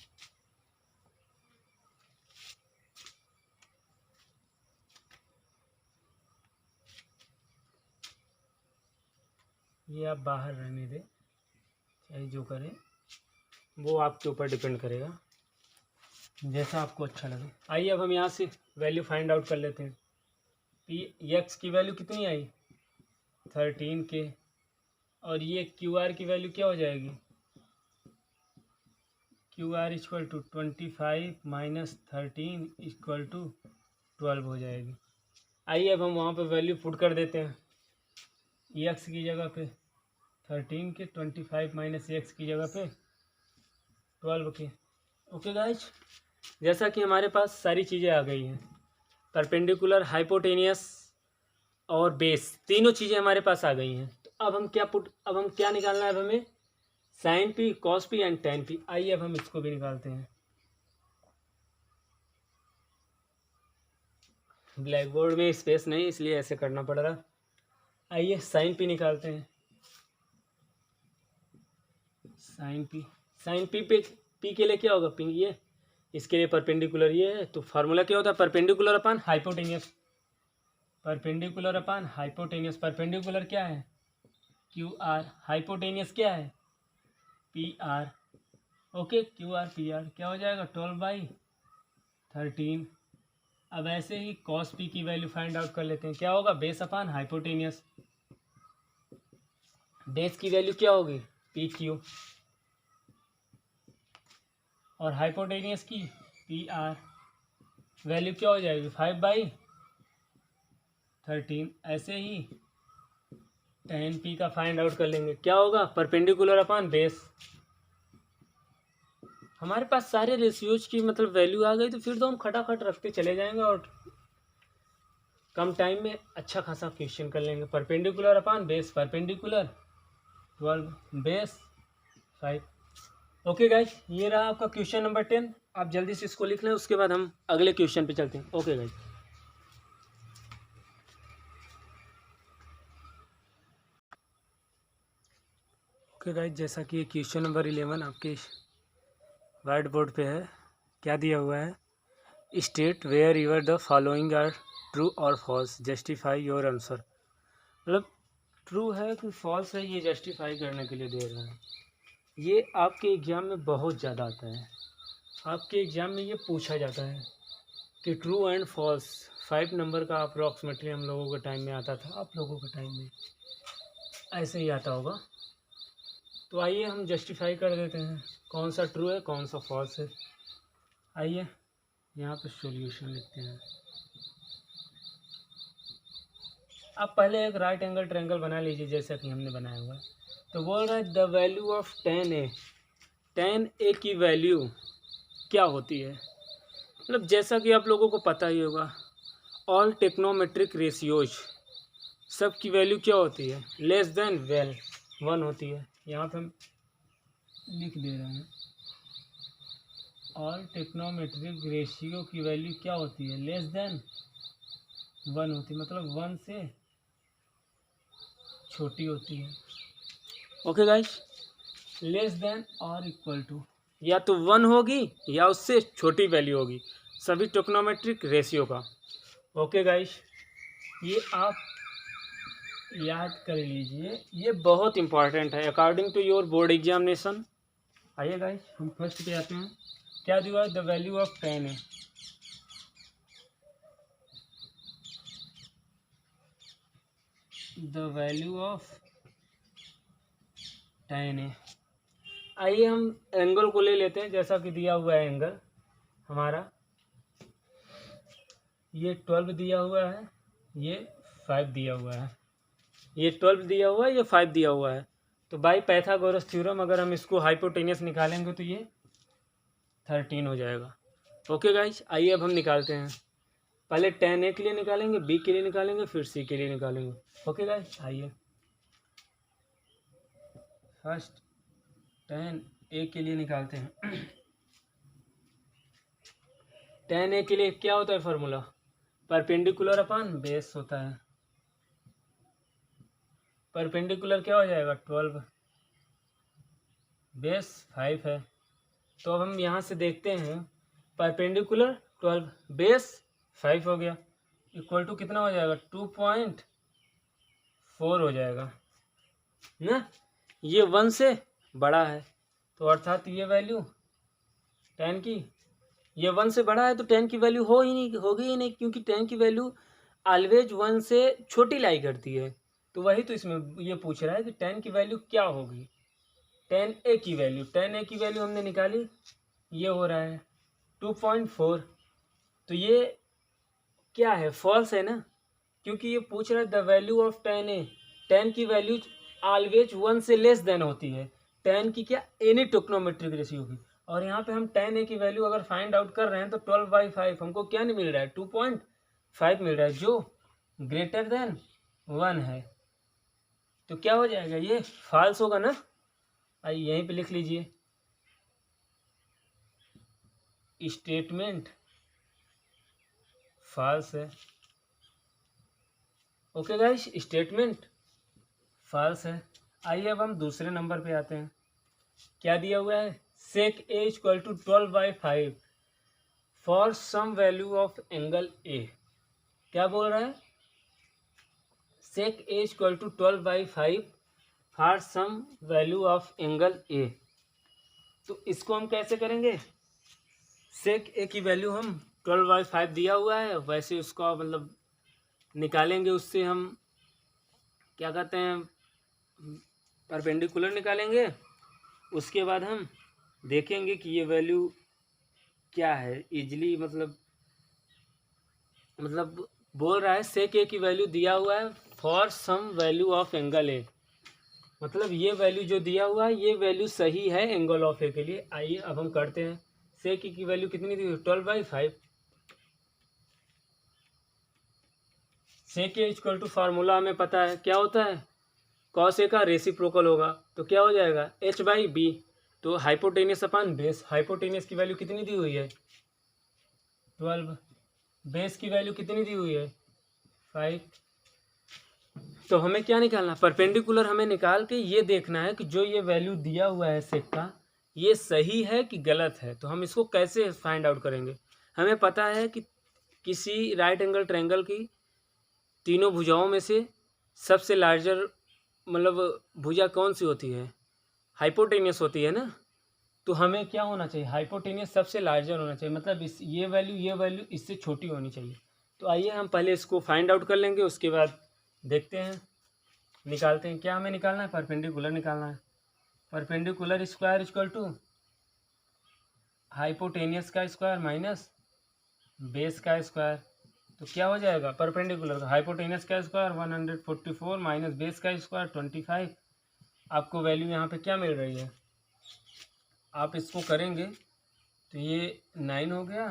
ये आप बाहर रहने दें, चाहे जो करें वो आपके ऊपर डिपेंड करेगा, जैसा आपको अच्छा लगे। आइए अब हम यहाँ से वैल्यू फाइंड आउट कर लेते हैं। पी एक्स की वैल्यू कितनी आई 13 के, और ये क्यू आर की वैल्यू क्या हो जाएगी Q R equal to 25 minus 13 equal to 12 हो जाएगी। आइए अब हम वहाँ पे वैल्यू पुट कर देते हैं, एक्स की जगह पे 13 के, 25 माइनस एक्स की जगह पे 12 के। ओके गाइज, जैसा कि हमारे पास सारी चीज़ें आ गई हैं, परपेंडिकुलर, हाइपोटेनियस और बेस, तीनों चीज़ें हमारे पास आ गई हैं। तो अब हम क्या निकालना है, अब हमें sine P, cos P and tan P. आइए अब हम इसको भी निकालते हैं। ब्लैक बोर्ड में स्पेस नहीं, इसलिए ऐसे करना पड़ रहा। आइए साइन पी निकालते हैं। साइन पी पे पी के लिए क्या होगा, पी ये, इसके लिए परपेंडिकुलर ये है, तो फार्मूला क्या होता है परपेंडिकुलर अपन हाइपोटेनियस, परपेंडिकुलर क्या है क्यू आर, हाइपोटेनियस क्या है P R. Okay, Q R P R क्या हो जाएगा 12/13। अब ऐसे ही कॉस पी की वैल्यू फाइंड आउट कर लेते हैं, क्या होगा बेस अपान हाइपोटेनियस, बेस की वैल्यू क्या होगी पी क्यू, और हाइपोटेनियस की पी आर वैल्यू क्या हो जाएगी 5/13। ऐसे ही टेन पी का फाइंड आउट कर लेंगे, क्या होगा परपेंडिकुलर अपान बेस। हमारे पास सारे रेशियोज की मतलब वैल्यू आ गई, तो फिर तो हम खटाखट रखते चले जाएंगे और कम टाइम में अच्छा खासा क्वेश्चन कर लेंगे। Perpendicular upon base, perpendicular 12 base 5। Okay guys, ये रहा आपका क्वेश्चन नंबर 10। आप जल्दी से इसको लिख लें, उसके बाद हम अगले क्वेश्चन पे चलते हैं। ओके गाइज, ओके गाइज, जैसा कि क्वेश्चन नंबर 11 आपके वाइट बोर्ड पे है, क्या दिया हुआ है, state whether the following are true और फॉल्स, जस्टिफाई योर आंसर। मतलब ट्रू है कि फॉल्स है, ये जस्टिफाई करने के लिए दे रहा है। ये आपके एग्ज़ाम में बहुत ज़्यादा आता है, आपके एग्ज़ाम में ये पूछा जाता है कि ट्रू एंड फॉल्स, 5 नंबर का अप्रॉक्सीमेटली हम लोगों के टाइम में आता था, आप लोगों के टाइम में ऐसे ही आता होगा। तो आइए हम जस्टिफाई कर देते हैं कौन सा ट्रू है कौन सा फॉल्स है। आइए यहाँ पे सॉल्यूशन लिखते हैं। आप पहले एक राइट एंगल ट्रायंगल बना लीजिए जैसा कि हमने बनाया हुआ है। तो बोल रहा है the value of tan a की वैल्यू क्या होती है। मतलब जैसा कि आप लोगों को पता ही होगा, ऑल टेक्नोमेट्रिक रेशियोज सब की वैल्यू क्या होती है, लेस देन 1 होती है। यहाँ पे हम लिख दे रहे हैं ऑल टेक्नोमेट्रिक रेशियो की वैल्यू क्या होती है, लेस देन 1 होती है, मतलब 1 से छोटी होती है। ओके गाइस, लेस देन और इक्वल टू या तो 1 होगी या उससे छोटी वैल्यू होगी सभी टेक्नोमेट्रिक रेशियो का। ओके गाइस, ये आप याद कर लीजिए, ये बहुत इंपॉर्टेंट है according to your board examination. आइए गाइस हम फर्स्ट पे आते हैं। क्या दिया है, the value of tan a। The value of tan a। आइए हम एंगल को ले लेते हैं जैसा कि दिया हुआ है एंगल हमारा, ये 12 दिया हुआ है, ये 5 दिया हुआ है, ये 12 दिया हुआ है, ये 5 दिया हुआ है। तो बाई पाइथागोरस थ्योरम अगर हम इसको हाइपोटेनियस निकालेंगे तो ये 13 हो जाएगा। ओके गाइस, आइए अब हम निकालते हैं। पहले tan a के लिए निकालेंगे, b के लिए निकालेंगे, फिर c के लिए निकालेंगे। ओके गाइस, आइए फर्स्ट tan a के लिए निकालते हैं। tan a के लिए क्या होता है फार्मूला, परपेंडिकुलर अपॉन बेस होता है। परपेंडिकुलर क्या हो जाएगा 12, बेस 5 है। तो अब हम यहाँ से देखते हैं परपेंडिकुलर 12 बेस 5 हो गया, इक्वल टू कितना हो जाएगा 2.4 हो जाएगा ना। ये 1 से बड़ा है तो अर्थात ये वैल्यू tan की, ये 1 से बड़ा है तो tan की वैल्यू होगी ही नहीं, क्योंकि tan की वैल्यू ऑलवेज 1 से छोटी लाई करती है। तो वही तो इसमें ये पूछ रहा है कि tan की वैल्यू क्या होगी। tan a की वैल्यू हमने निकाली, ये हो रहा है 2.4। तो ये क्या है, फॉल्स है ना, क्योंकि ये पूछ रहा है the value of tan a। tan की वैल्यू ऑलवेज 1 से लेस देन होती है, tan की क्या, एनी टेक्नोमेट्रिक रेशियो की। और यहाँ पे हम tan a की वैल्यू अगर फाइंड आउट कर रहे हैं तो 12/5 हमको क्या नहीं मिल रहा है, 2.5 मिल रहा है, जो ग्रेटर देन 1 है। तो क्या हो जाएगा, ये फॉल्स होगा ना। आइए यहीं पे लिख लीजिए, स्टेटमेंट फॉल्स है। ओके गाइस, स्टेटमेंट फॉल्स है। आइए अब हम दूसरे नंबर पे आते हैं। क्या दिया हुआ है, sec a equal to 12/5 for some value of angle a। क्या बोल रहा है, sec a equal to 12/5 for some value of angle a। तो इसको हम कैसे करेंगे, sec a की वैल्यू हम 12/5 दिया हुआ है वैसे उसका मतलब निकालेंगे, उससे हम क्या कहते हैं परपेंडिकुलर निकालेंगे। उसके बाद हम देखेंगे कि ये वैल्यू क्या है, इजली मतलब बोल रहा है sec a की वैल्यू दिया हुआ है for some value of angle a, मतलब ये वैल्यू जो दिया हुआ है ये वैल्यू सही है एंगल ऑफ ए के लिए। आइए अब हम करते हैं, sec a की वैल्यू कितनी दी हुई, 12/5। sec a equal to formula हमें पता है क्या होता है, cos a का रेसिप्रोकल होगा, तो क्या हो जाएगा h/b। तो हाइपोटेनियस अपॉन बेस, हाइपोटेनियस की वैल्यू कितनी दी हुई है 12, बेस की वैल्यू कितनी दी हुई है 5। तो हमें क्या निकालना, परपेंडिकुलर हमें निकाल के ये देखना है कि जो ये वैल्यू दिया हुआ है सेक का ये सही है कि गलत है। तो हम इसको कैसे फाइंड आउट करेंगे, हमें पता है कि किसी राइट एंगल ट्रायंगल की तीनों भुजाओं में से सबसे लार्जर मतलब भुजा कौन सी होती है, हाइपोटेनियस होती है ना। तो हमें क्या होना चाहिए, हाइपोटेनियस सबसे लार्जर होना चाहिए, मतलब ये वैल्यू इससे छोटी होनी चाहिए। तो आइए हम पहले इसको फाइंड आउट कर लेंगे, उसके बाद देखते हैं, निकालते हैं। क्या हमें निकालना है? परपेंडिकुलर निकालना है। Perpendicular square equal to hypotenuse का स्क्वायर माइनस बेस का स्क्वायर। तो क्या हो जाएगा? परपेंडिकुलर का हाइपोटेनियस का स्क्वायर 144 माइनस बेस का स्क्वायर 25। आपको वैल्यू यहाँ पे क्या मिल रही है? आप इसको करेंगे तो ये 9 हो गया,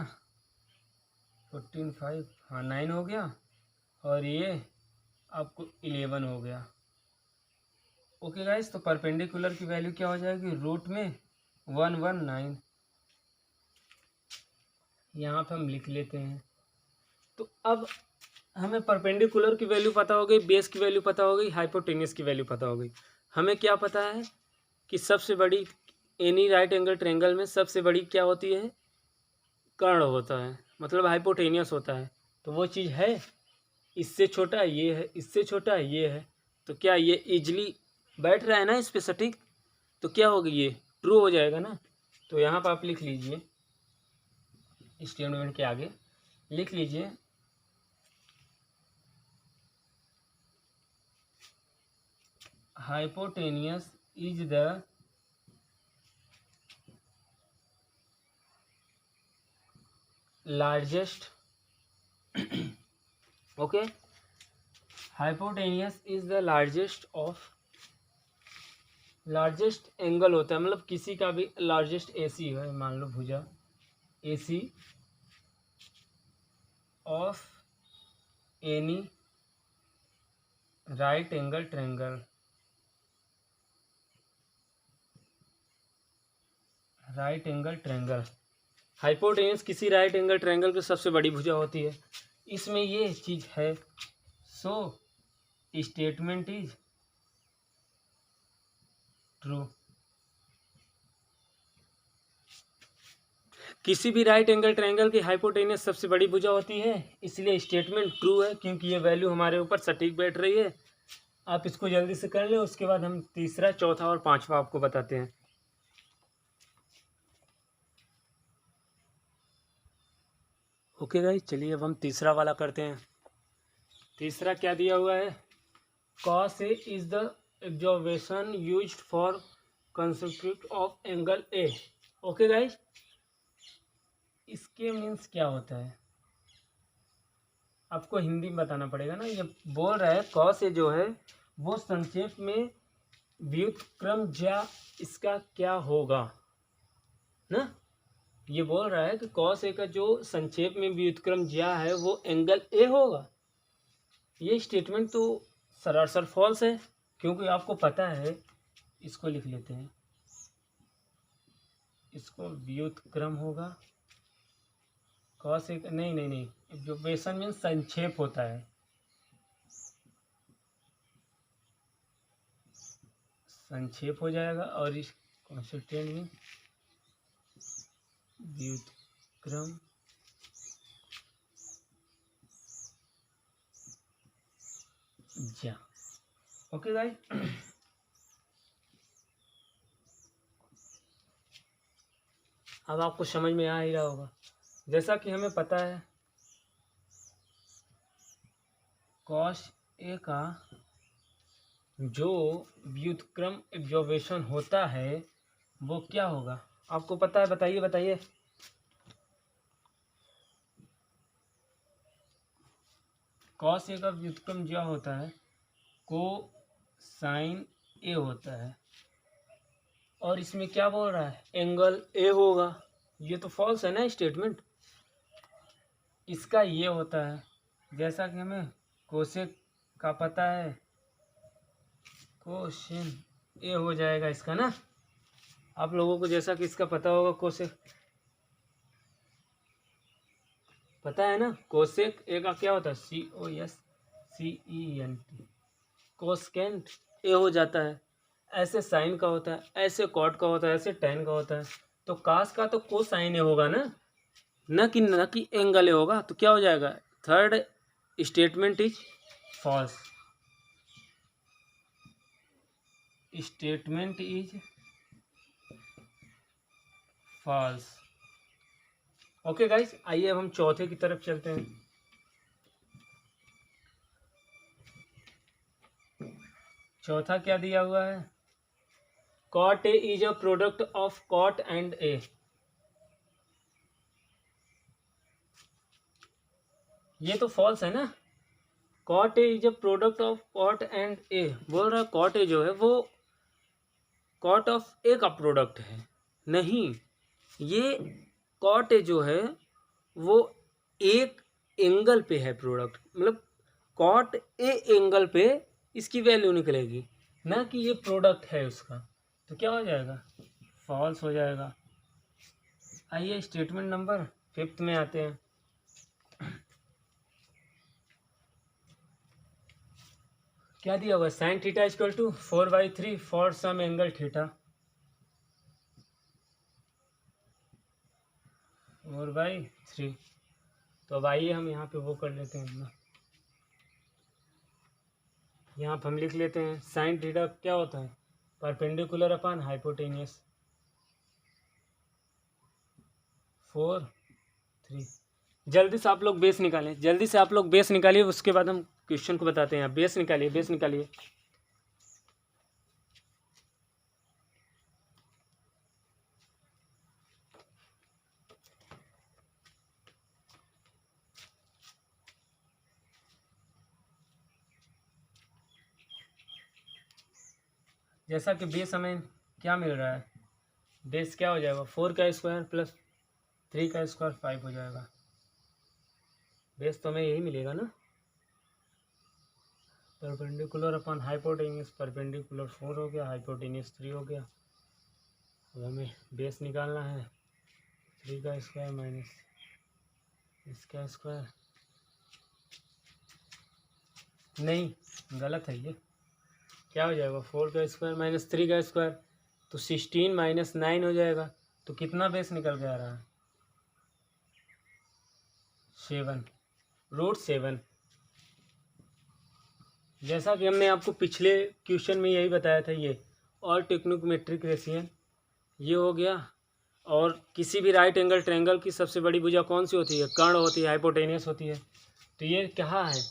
14 5, हाँ 9 हो गया, और ये आपको 11 हो गया। ओके गाइस, तो परपेंडिकुलर की वैल्यू क्या हो जाएगी? रूट में 119। यहाँ पे हम लिख लेते हैं। तो अब हमें परपेंडिकुलर की वैल्यू पता हो गई, बेस की वैल्यू पता हो गई, हाइपोटेनियस की वैल्यू पता हो गई। हमें क्या पता है कि सबसे बड़ी एनी राइट एंगल ट्रायंगल में सबसे बड़ी क्या होती है? कर्ण होता है, मतलब हाइपोटेनियस होता है। तो वो चीज़ है, इससे छोटा ये है, इससे छोटा ये है, तो क्या ये इजली बैठ रहा है ना इस पे सटीक? तो क्या होगी? ये ट्रू हो जाएगा ना। तो यहाँ पर आप लिख लीजिए, स्टेटमेंट के आगे लिख लीजिए hypotenuse is the largest okay, hypotenuse is the largest angle होता है, मतलब किसी का भी लार्जेस्ट एसी है, मान लो भुजा AC of any right angle triangle. Right angle triangle, hypotenuse किसी राइट एंगल ट्रायंगल की सबसे बड़ी भुजा होती है। इसमें ये चीज़ है, सो स्टेटमेंट इज ट्रू। किसी भी राइट एंगल ट्रायंगल की हाइपोटेनियस सबसे बड़ी भुजा होती है, इसलिए स्टेटमेंट ट्रू है, क्योंकि ये वैल्यू हमारे ऊपर सटीक बैठ रही है। आप इसको जल्दी से कर लें, उसके बाद हम तीसरा, चौथा और पांचवा आपको बताते हैं। ओके गाइस, चलिए अब हम तीसरा वाला करते हैं। तीसरा क्या दिया हुआ है? cos A is the observation used for construct of angle A. Okay guys, इसके मीन्स क्या होता है आपको हिंदी में बताना पड़ेगा ना। ये बोल रहा है cos A जो है वो संक्षेप में व्युत्क्रम ज्या इसका क्या होगा ना। ये बोल रहा है कि cos A का जो संक्षेप में व्युत्क्रम ज्या है वो एंगल ए होगा। ये स्टेटमेंट तो सरासर फॉल्स है, क्योंकि आपको पता है, इसको लिख लेते हैं, इसको व्युत्क्रम होगा cos A, नहीं नहीं नहीं, ऑब्जर्वेशन मीन्स संक्षेप होता है, संक्षेप हो जाएगा, और इस कॉन्स्टेंट में व्युत्क्रम ज्या। ओके गाइस, अब आपको समझ में आ ही रहा होगा। जैसा कि हमें पता है cos A का जो व्युत्क्रम ऑब्जर्वेशन होता है वो क्या होगा, आपको पता है? बताइए बताइए। cos A का व्युत्क्रम ज्या होता है कोसाइन A होता है, और इसमें क्या बोल रहा है? एंगल ए होगा। ये तो फॉल्स है ना स्टेटमेंट। इसका ये होता है, जैसा कि हमें कोसेक का पता है, कोसेन ए हो जाएगा इसका ना। आप लोगों को जैसा कि इसका पता होगा, कोसेक पता है ना, कोसेक ए का क्या होता है? COSCENT, कोसेकेंट ए हो जाता है। ऐसे साइन का होता है, ऐसे कॉट का होता है, ऐसे टेन का होता है। तो कास का तो कोसाइन ए होगा ना, न कि एंगल ए होगा। तो क्या हो जाएगा? Third statement is false. Statement is false. Okay guys, आइए अब हम चौथे की तरफ चलते हैं। चौथा क्या दिया हुआ है, cot A is a product of cot and A. ये तो फॉल्स है ना, cot A is a product of cot and A. बोल रहा है कॉट ए जो है वो कॉट ऑफ ए का प्रोडक्ट है, नहीं, ये कॉट ए जो है वो एक एंगल पे है प्रोडक्ट, मतलब कॉट ए एंगल पे इसकी वैल्यू निकलेगी, ना कि ये प्रोडक्ट है उसका। तो क्या हो जाएगा, फॉल्स हो जाएगा। आइए स्टेटमेंट नंबर 5 में आते हैं। क्या दिया हुआ है, sine theta equal to 4/3 for some angle theta, 4/3। तो अब आइए हम यहाँ पे वो कर लेते हैं अपना, यहाँ पे हम लिख लेते हैं साइन थीटा क्या होता है, परपेंडिकुलर अपॉन हाइपोटेनियस, 4/3। जल्दी से आप लोग बेस निकालें, जल्दी से आप लोग बेस निकालिए, उसके बाद हम क्वेश्चन को बताते हैं। बेस निकालिए, बेस निकालिए। जैसा कि बेस हमें क्या मिल रहा है, बेस क्या हो जाएगा, 4 का स्क्वायर प्लस 3 का स्क्वायर 5 हो जाएगा। बेस तो हमें यही मिलेगा ना, परपेंडिकुलर अपॉन हाइपोटेनियस, परपेंडिकुलर 4 हो गया, हाइपोटेनियस 3 हो गया। अब हमें बेस निकालना है 3 का स्क्वायर माइनस इसका स्क्वायर, नहीं गलत है ये, क्या हो जाएगा 4 का स्क्वायर माइनस 3 का स्क्वायर, तो 16 माइनस 9 हो जाएगा। तो कितना बेस निकल के आ रहा है, 7√7। जैसा कि हमने आपको पिछले क्वेश्चन में यही बताया था, ये और टेक्नोमेट्रिक रेशियन ये हो गया। और किसी भी राइट एंगल ट्रायंगल की सबसे बड़ी भुजा कौन सी होती है, कर्ण होती है, हाइपोटेनियस होती है। तो ये क्या है,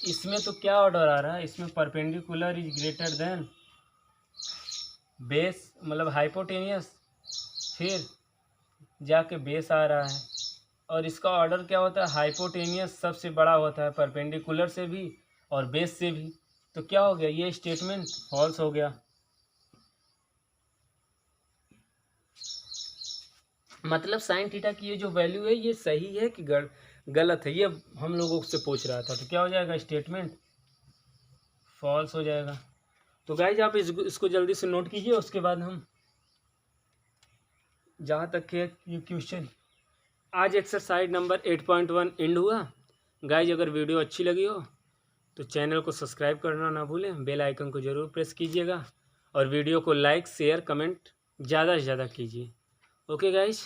इसमें तो क्या ऑर्डर आ रहा है, इसमें perpendicular is greater than base, मतलब हाइपोटेनियस, फिर जाके बेस आ रहा है। और इसका ऑर्डर क्या होता है, हाइपोटेनियस सबसे बड़ा होता है परपेंडिकुलर से भी और बेस से भी। तो क्या हो गया, ये स्टेटमेंट फॉल्स हो गया। मतलब साइन थीटा की ये जो वैल्यू है ये सही है कि गलत है, ये हम लोगों से पूछ रहा था। तो क्या हो जाएगा, स्टेटमेंट फॉल्स हो जाएगा। तो गाइज आप इसको जल्दी से नोट कीजिए, उसके बाद हम जहाँ तक है ये क्वेश्चन, आज एक्सरसाइज नंबर 8.1 एंड हुआ। गाइज अगर वीडियो अच्छी लगी हो तो चैनल को सब्सक्राइब करना ना भूलें, बेल आइकन को ज़रूर प्रेस कीजिएगा और वीडियो को लाइक शेयर कमेंट ज़्यादा से ज़्यादा कीजिए। ओके गाइज,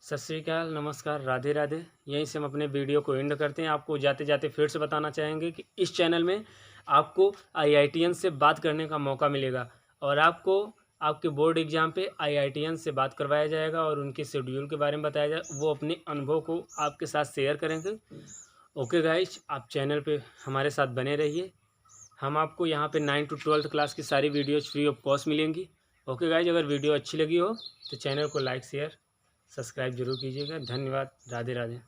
सत श्री अकाल, नमस्कार, राधे राधे। यहीं से हम अपने वीडियो को एंड करते हैं। आपको जाते जाते फिर से बताना चाहेंगे कि इस चैनल में आपको IITian से बात करने का मौका मिलेगा और आपको आपके बोर्ड एग्ज़ाम पे IITian से बात करवाया जाएगा और उनके शेड्यूल के बारे में बताया जाए, वो अपने अनुभव को आपके साथ शेयर करेंगे। ओके गाइज, आप चैनल पे हमारे साथ बने रहिए। हम आपको यहाँ पे 9 to 12 क्लास की सारी वीडियोज़ फ्री ऑफ कॉस्ट मिलेंगी। ओके गाइज, अगर वीडियो अच्छी लगी हो तो चैनल को लाइक शेयर सब्सक्राइब जरूर कीजिएगा। धन्यवाद, राधे राधे।